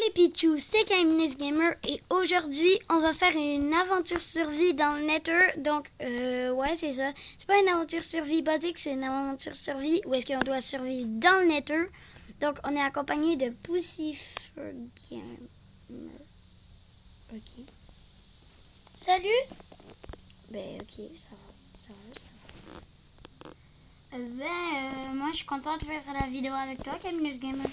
Salut Pichou, c'est Camille Gamer et aujourd'hui on va faire une aventure survie dans le Nether. Donc ouais c'est ça, c'est pas une aventure survie basique, c'est une aventure survie où est-ce qu'on doit survivre dans le Nether. Donc on est accompagné de Pussyfur Gamer. Ok. Salut. Ben ok, ça va. Moi je suis contente de faire la vidéo avec toi Camille Gamer.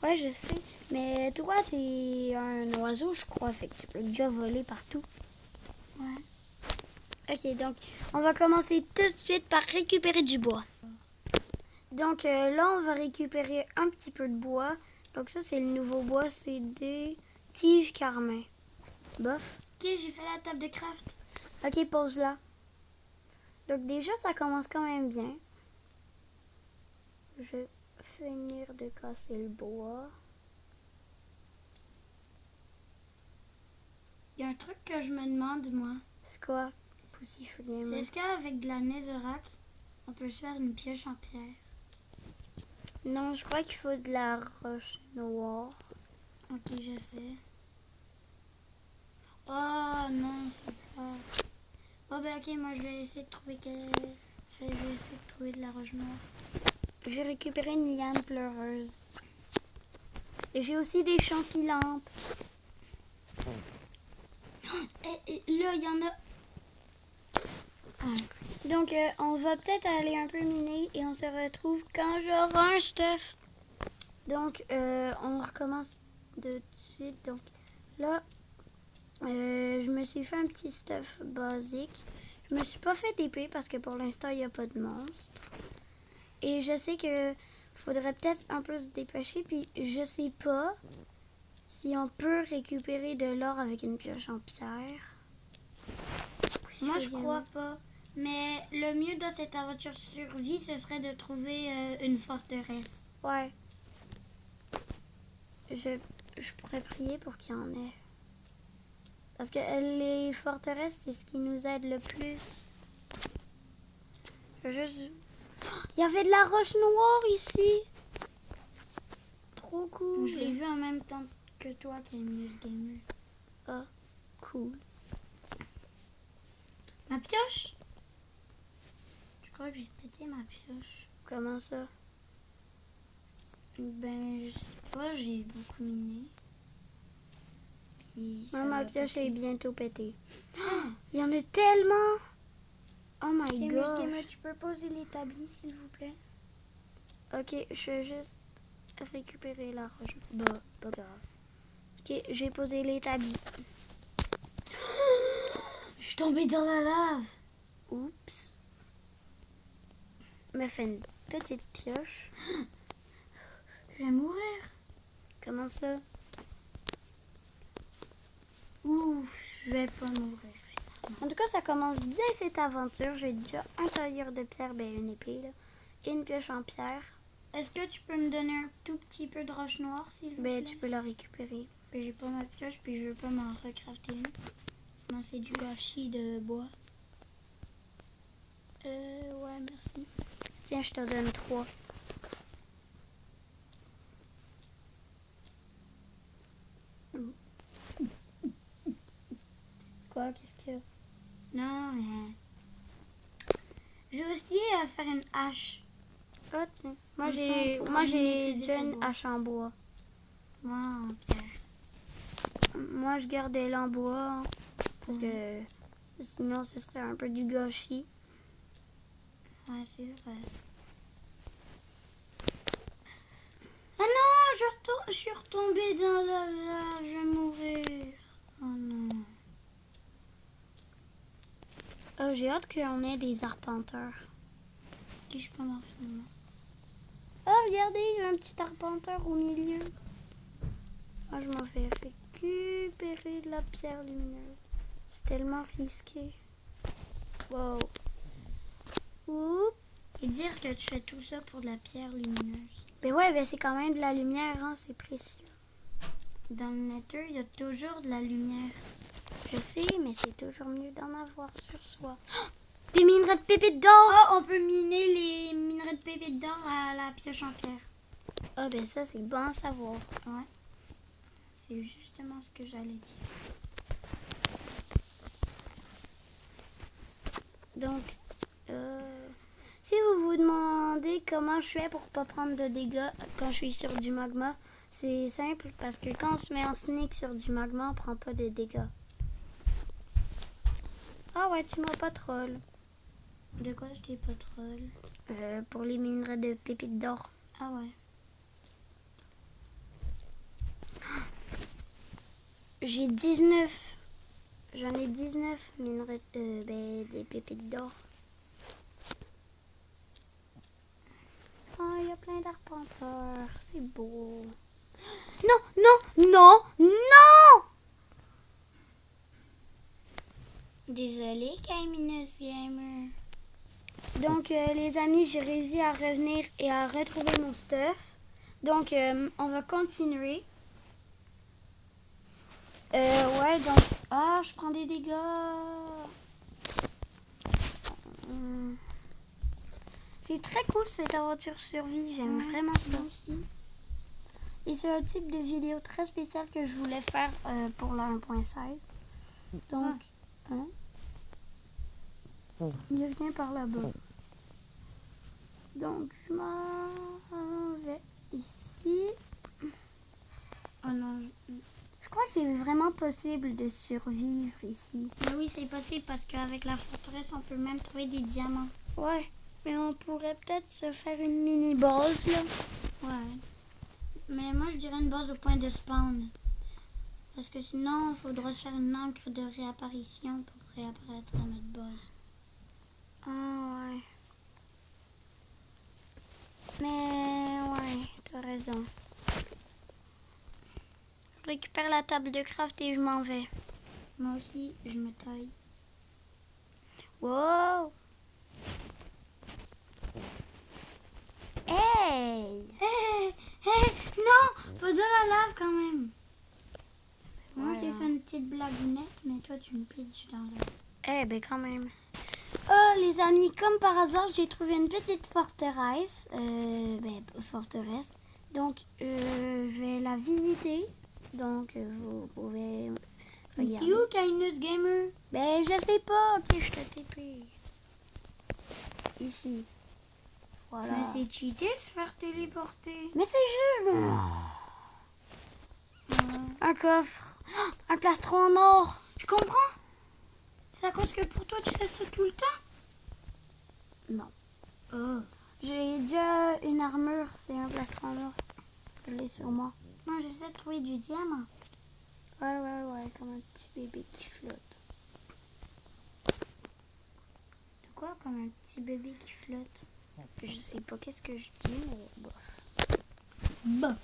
Ouais, je sais. Mais toi, c'est un oiseau, je crois. Fait que tu peux déjà voler partout. Ouais. Ok, donc, on va commencer tout de suite par récupérer du bois. Donc, là, on va récupérer un petit peu de bois. Donc, ça, c'est le nouveau bois. C'est des tiges carmin. Bof. Ok, j'ai fait la table de craft. Ok, pose là. Donc, déjà, ça commence quand même bien. Je vais finir de casser le bois. Il y a un truc que je me demande, moi. C'est quoi, Pussyfur Gamer? C'est est-ce qu'avec de la netherrack, on peut se faire une pioche en pierre? Non, je crois qu'il faut de la roche noire. Ok, je sais. Oh non, c'est pas... Oh ben ok, moi je vais essayer de trouver je vais essayer de trouver de la roche noire. J'ai récupéré une liane pleureuse. Et j'ai aussi des champilampes. Et là, il y en a... Ah. Donc, on va peut-être aller un peu miner et on se retrouve quand j'aurai un stuff. Donc, on recommence de suite. Donc, là, je me suis fait un petit stuff basique. Je me suis pas fait d'épée parce que pour l'instant, il n'y a pas de monstre. Et je sais que faudrait peut-être un peu se dépêcher. Puis, je sais pas si on peut récupérer de l'or avec une pioche en pierre. Moi, je crois pas. Mais le mieux dans cette aventure survie, ce serait de trouver une forteresse. Ouais. Je pourrais prier pour qu'il y en ait. Parce que les forteresses, c'est ce qui nous aide le plus. Il y avait de la roche noire ici. Trop cool. Je l'ai vu en même temps que toi, Camille Gamer. Ah, cool. Ma pioche? Je crois que j'ai pété ma pioche. Comment ça? Ben, je sais pas, j'ai beaucoup miné. Puis ma pioche est bientôt pétée. Il y en a tellement! Oh my god! Gamer, tu peux poser l'établi, s'il vous plaît? Ok, je vais juste récupérer la roche. Bah, pas grave. Ok, j'ai posé l'établi. Je suis tombée dans la lave! Oups! Me fait une petite pioche. Je vais mourir. Comment ça? Ouf, je vais pas mourir. En tout cas, ça commence bien cette aventure. J'ai déjà un tailleur de pierre, ben une épée, là, et une pioche en pierre. Est-ce que tu peux me donner un tout petit peu de roche noire, s'il vous plaît? Ben, tu peux la récupérer. Ben, j'ai pas ma pioche, puis je veux pas m'en recrafter une. Sinon, c'est du gâchis de bois. Ouais, merci. Tiens, je te donne 3. Quoi? Qu'est-ce qu'il y a? Non, rien. J'ai aussi faire une hache. Ah, tiens. Moi, j'ai déjà une hache en bois. Moi, en pierre. Moi, je gardais en bois. Parce que sinon, ce serait un peu du gâchis. Ouais, c'est vrai. Ah non, je suis retombée dans la lave. Je vais mourir. Oh non. Oh, j'ai hâte qu'on ait des arpenteurs. Ok, je peux m'en filmer. Oh, regardez, il y a un petit arpenteur au milieu. Moi, je m'en fais récupérer de la pierre lumineuse. C'est tellement risqué. Wow. Oups. Et dire que tu fais tout ça pour de la pierre lumineuse. Ben ouais, ben c'est quand même de la lumière, hein, c'est précieux. Dans le Nether, il y a toujours de la lumière. Je sais, mais c'est toujours mieux d'en avoir sur soi. Oh, des minerais de pépites d'or! Oh, on peut miner les minerais de pépites d'or à la pioche en pierre. Ah, ben ça, c'est bon à savoir. Ouais. c'est justement ce que j'allais dire. Donc, si vous vous demandez comment je fais pour pas prendre de dégâts quand je suis sur du magma, c'est simple parce que quand on se met en sneak sur du magma, on prend pas de dégâts. Ah ouais, tu m'as pas troll. De quoi je t'ai pas troll? Pour les minerais de pépites d'or. Ah ouais. J'ai 19. J'en ai 19 minerais, des pépites d'or. Oh, il y a plein d'arpenteurs. C'est beau. Non, non, non, non! Désolée, Kamineuse Gamer. Donc, les amis, j'ai réussi à revenir et à retrouver mon stuff. Donc, on va continuer. Ouais, donc... Ah, je prends des dégâts. C'est très cool cette aventure survie. J'aime vraiment ça. Aussi. Et c'est un type de vidéo très spécial que je voulais faire pour la 1.5. Donc, il vient par là-bas. Donc, je m'en vais ici. Oh non. Je crois que c'est vraiment possible de survivre ici. Mais oui, c'est possible parce qu'avec la forteresse, on peut même trouver des diamants. Ouais, mais on pourrait peut-être se faire une mini-base, là. Ouais. Mais moi, je dirais une base au point de spawn. Parce que sinon, il faudra se faire une encre de réapparition pour réapparaître à notre base. Ah, ouais. Mais, ouais, t'as raison. Je récupère la table de craft et je m'en vais. Moi aussi, je me taille. Wow! Hey! Hé, hé, non! Pas de la lave quand même. Moi, je t'ai fait une petite blagounette, mais toi, tu me pitches dans la... Eh ben quand même. Oh les amis, comme par hasard, j'ai trouvé une petite forteresse. Forteresse. Donc, je vais la visiter. Donc, vous pouvez regarder. T'es où, Kamineuse Gamer? Ben, je sais pas. Ok, je te TP. Ici. Voilà. Mais c'est cheaté se faire téléporter. Mais c'est juste... Un coffre. Oh, un plastron en or. Je comprends. C'est à cause que pour toi, tu fais ça tout le temps? Non. Oh. J'ai déjà une armure. C'est un plastron en or. Je l'ai sur moi. Moi, j'essaie de trouver du diamant. Ouais, comme un petit bébé qui flotte. De quoi, comme un petit bébé qui flotte? Je sais pas qu'est-ce que je dis, mais bof. Bof.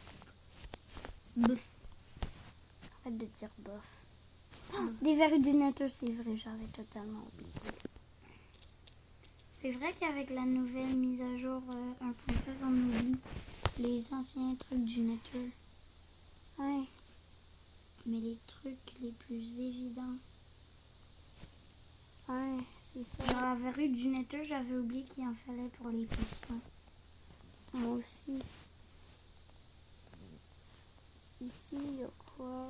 Bof. Arrête de dire bof. Des verrues du nether, c'est vrai, j'avais totalement oublié. C'est vrai qu'avec la nouvelle mise à jour 1.16, on oublie les anciens trucs du nether. Ouais. Mais les trucs les plus évidents. Ouais, c'est ça. Genre la verrue du nether, j'avais oublié qu'il en fallait pour les pistons. Moi aussi. Ici, il y a quoi?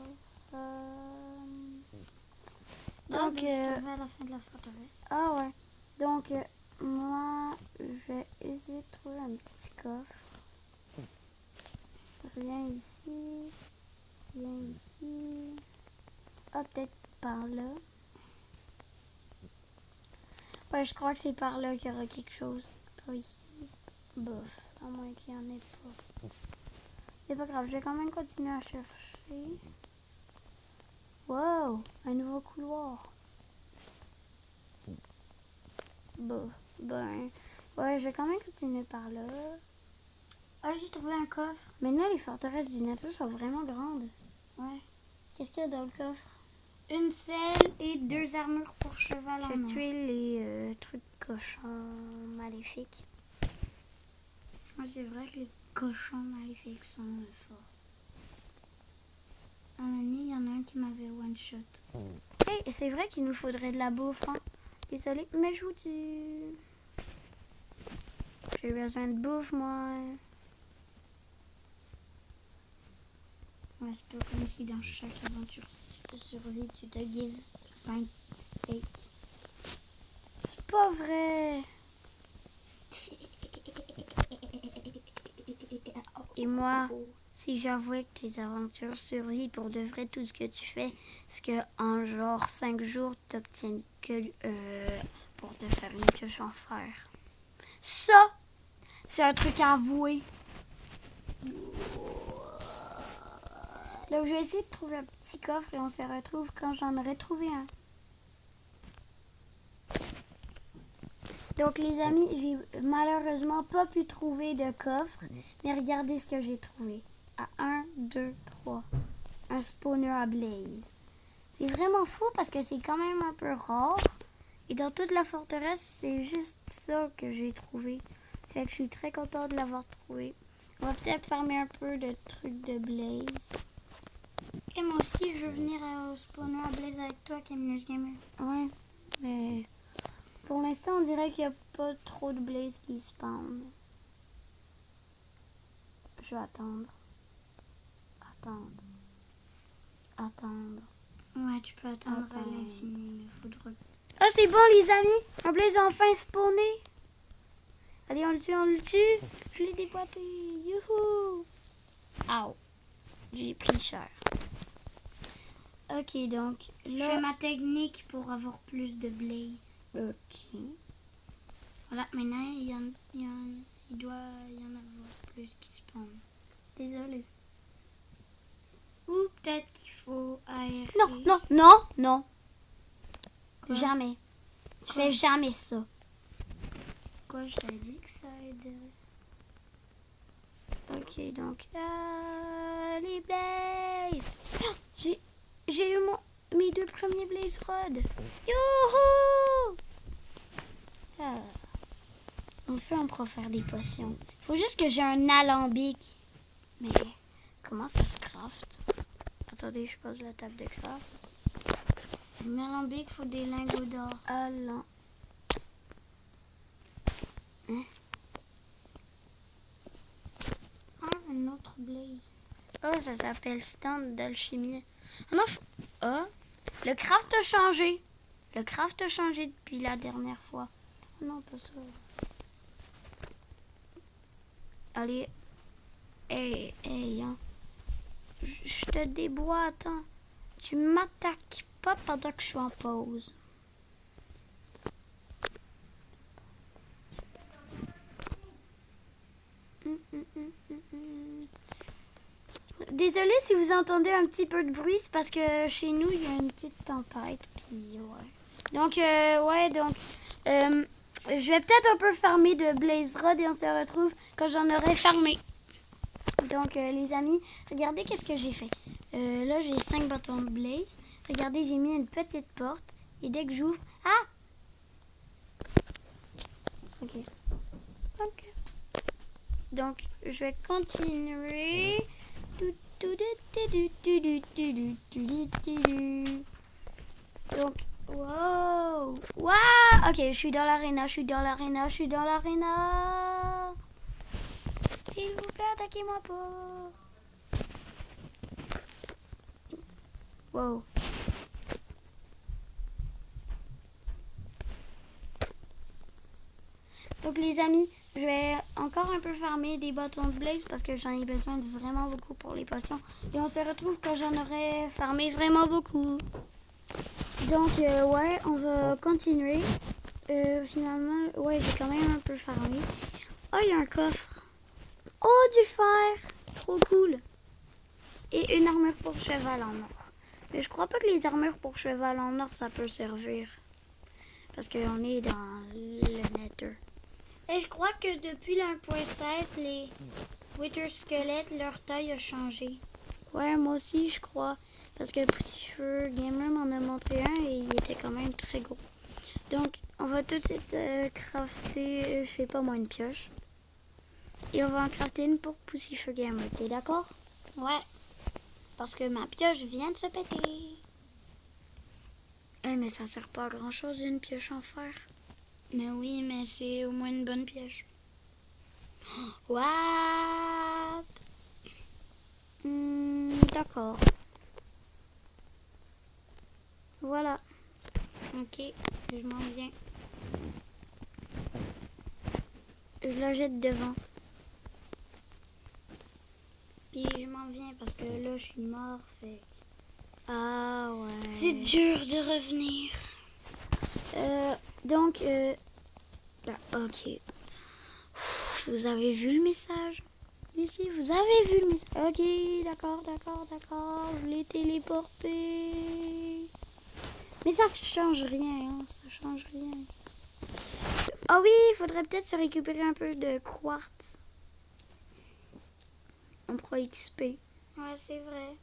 Donc, je trouvais à la fin de la forteresse. Ah ouais. Donc, moi, je vais essayer de trouver un petit coffre. Rien ici. Rien ici. Ah, peut-être par là. Ouais, je crois que c'est par là qu'il y aura quelque chose. Pas ici. Bof. À moins qu'il n'y en ait pas. C'est pas grave, je vais quand même continuer à chercher. Wow! Un nouveau couloir. Bon, ouais, je vais quand même continuer par là. Ah, j'ai trouvé un coffre. Maintenant, les forteresses du nether sont vraiment grandes. Ouais. Qu'est-ce qu'il y a dans le coffre? Une selle et 2 armures pour cheval en Je vais or. tuer les trucs cochons maléfiques. Moi, c'est vrai que les cochons maléfiques sont forts. À un moment donné, il y en a un qui m'avait one-shot. Hey, c'est vrai qu'il nous faudrait de la bouffe, hein? Désolée, mais je vous dis... J'ai besoin de bouffe, moi. Ouais, c'est pas comme si dans chaque aventure de survie, tu te give 5 steaks. C'est pas vrai. Et moi, si j'avouais que tes aventures survie pour de vrai, tout ce que tu fais, c'est que en genre 5 jours, t'obtiens que pour te faire une pioche en fer. Ça, c'est un truc à avouer. Donc, je vais essayer de trouver un petit coffre et on se retrouve quand j'en aurai trouvé un. Donc, les amis, j'ai malheureusement pas pu trouver de coffre, mais regardez ce que j'ai trouvé. À 1, 2, 3. Un spawner à blaze. C'est vraiment fou parce que c'est quand même un peu rare. Et dans toute la forteresse, c'est juste ça que j'ai trouvé. Fait que je suis très contente de l'avoir trouvé. On va peut-être farmer un peu de trucs de blaze. Et moi aussi, je veux venir au spawner à blaze avec toi, Camillus Gamer. Ouais, mais pour l'instant, on dirait qu'il n'y a pas trop de blaze qui spawn. Je vais attendre. Attendre. Ouais, tu peux attendre à l'infini, mais faudra... Ah, c'est bon, les amis! Un blaze a enfin spawné! Allez, on le tue! Je l'ai déboîté! Youhou! Ow! J'ai pris cher. Ok, donc Je là... fais ma technique pour avoir plus de blaze. Ok. Voilà, maintenant, il doit y en avoir plus qui spawn. Désolée. Ou peut-être qu'il faut aérer. Non! Quoi? Jamais. Je fais jamais ça. Quoi, je t'ai dit que ça aiderait. Ok, donc... les blazes! Oh, j'ai eu mes 2 premiers blaze rods. Youhou! Ah. Enfin, on pourra faire des potions. Faut juste que j'ai un alambic. Mais comment ça se craft? Attendez, je pose la table de craft. Un alambic, il faut des lingots d'or. Allant. Hein? Ah, un autre blaze. Oh, ça s'appelle stand d'alchimie. Ah non, oh, le craft a changé. Le craft a changé depuis la dernière fois. Oh non, pas ça. Allez. Hey, hein. Je te déboîte, hein. Tu m'attaques pas pendant que je suis en pause. Désolée si vous entendez un petit peu de bruit, c'est parce que chez nous, il y a une petite tempête. Puis, ouais. Donc, je vais peut-être un peu farmer de Blaze Rod et on se retrouve quand j'en aurai farmé. Donc, les amis, regardez qu'est-ce que j'ai fait. Là, j'ai 5 bâtons de Blaze. Regardez, j'ai mis une petite porte. Et dès que j'ouvre... Ah! Ok. Donc, je vais continuer. Donc, wow! Wow! Ok, je suis dans l'aréna. S'il vous plaît, attaquez-moi pas. Wow. Donc les amis, je vais encore un peu farmer des bâtons de blaze parce que j'en ai besoin de vraiment beaucoup pour les potions. Et on se retrouve quand j'en aurai farmé vraiment beaucoup. Donc ouais, on va continuer. Finalement, ouais, j'ai quand même un peu farmé. Oh, il y a un coffre. Oh, du fer. Trop cool. Et une armure pour cheval en or. Mais je crois pas que les armures pour cheval en or, ça peut servir. Parce qu'on est dans le nether. Et je crois que depuis le 1.16, les Wither squelettes, leur taille a changé. Ouais, moi aussi, je crois. Parce que Pussyfur Gamer m'en a montré un et il était quand même très gros. Donc, on va tout de suite crafter, je sais pas moi, une pioche. Et on va en crafter une pour Pussyfur Gamer. T'es d'accord? Ouais. Parce que ma pioche vient de se péter. Mais ça sert pas à grand chose une pioche en fer. Mais oui, mais c'est au moins une bonne pioche. What? D'accord. Voilà. Ok, je m'en viens. Je la jette devant. Puis je m'en viens parce que là, je suis mort, fait que Ah ouais. c'est dur de revenir. Donc, là, ok. Vous avez vu le message? Ici, vous avez vu le message? Ok, d'accord. Je l'ai téléporté. Mais ça change rien, hein. Ça change rien. Ah oui, il faudrait peut-être se récupérer un peu de quartz. On pourra XP. Ouais, c'est vrai.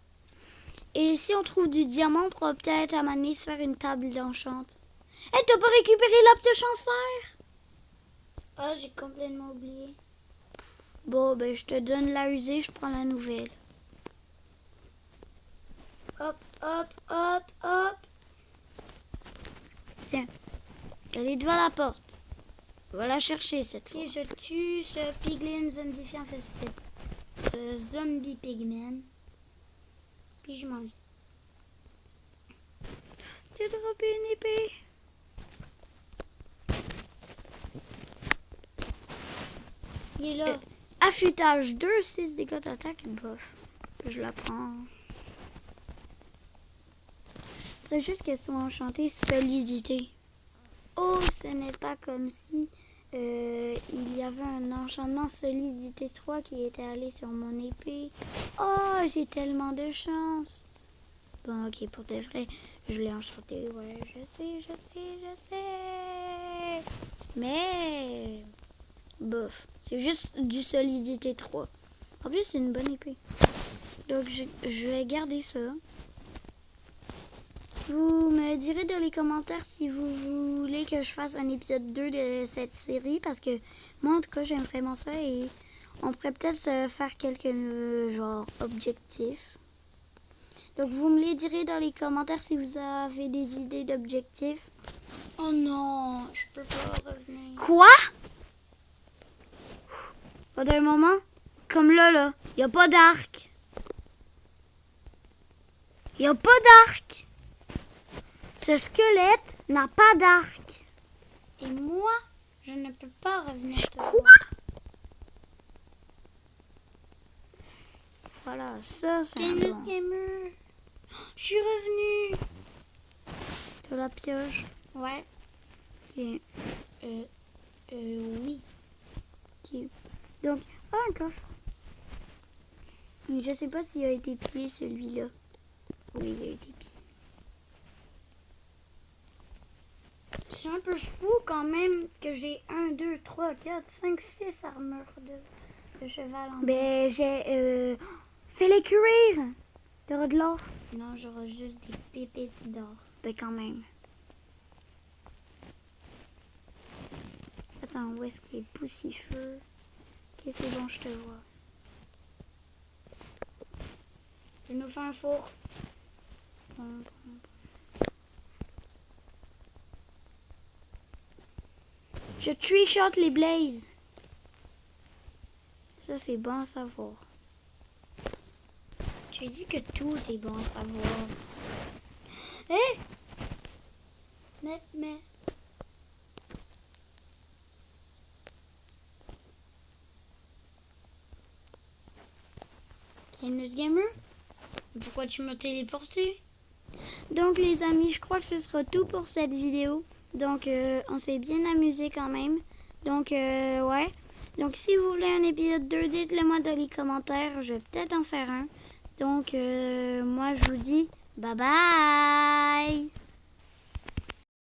Et si on trouve du diamant, on pourra peut-être à un moment donné se faire une table d'enchante. Hey, t'as pas récupéré l'op de fer? Ah, j'ai complètement oublié. Bon, ben je te donne la usée, je prends la nouvelle. Hop. Tiens, elle est devant la porte. Va la chercher cette fois. Ok, je tue ce piglin zombifiant, ce zombie pigman. Puis je m'en vais. T'as droppé une épée. Qui est là? Affûtage 2, 6 dégâts d'attaque, bof. Je la prends. Faudrait juste qu'elle soit enchantée solidité. Oh, ce n'est pas comme si il y avait un enchantement solidité 3 qui était allé sur mon épée. Oh, j'ai tellement de chance. Bon, ok, pour de vrai, je l'ai enchanté. Ouais, je sais. Mais, bof, c'est juste du solidité 3. En plus, c'est une bonne épée. Donc, je vais garder ça. Vous me direz dans les commentaires si vous voulez que je fasse un épisode 2 de cette série. Parce que moi, en tout cas, j'aime vraiment ça. Et on pourrait peut-être se faire quelques, genre, objectifs. Donc, vous me les direz dans les commentaires si vous avez des idées d'objectifs. Oh non, je peux pas revenir. Quoi? Pendant un moment, comme là, y a pas d'arc. Y a pas d'arc. Ce squelette n'a pas d'arc. Et moi, je ne peux pas revenir. Quoi? Voilà, ça c'est un bon. Gamer. Je suis revenue. Sur la pioche. Ouais. Ok. Oui. Ok. Donc, un coffre. Je sais pas s'il a été pillé celui-là. Oui, il a été pillé. C'est un peu fou quand même que j'ai 1, 2, 3, 4, 5, 6 armures de cheval en Ben, j'ai... Fais-les cuire. T'auras de l'or. Non, j'aurai juste des pépites d'or. Ben, quand même. Attends, où est-ce qu'il est poussifeux? Ok, c'est bon, je te vois. Je nous fais un four. Bon. Je tree-shot les blazes. Ça, c'est bon à savoir. Tu dis que tout est bon à savoir. Hé! Mais... Kenus Gamer? Pourquoi tu m'as téléporté? Donc, les amis, je crois que ce sera tout pour cette vidéo. Donc, on s'est bien amusé quand même. Donc, ouais. Donc, si vous voulez un épisode 2, dites-le moi dans les commentaires. Je vais peut-être en faire un. Donc, moi, je vous dis bye bye!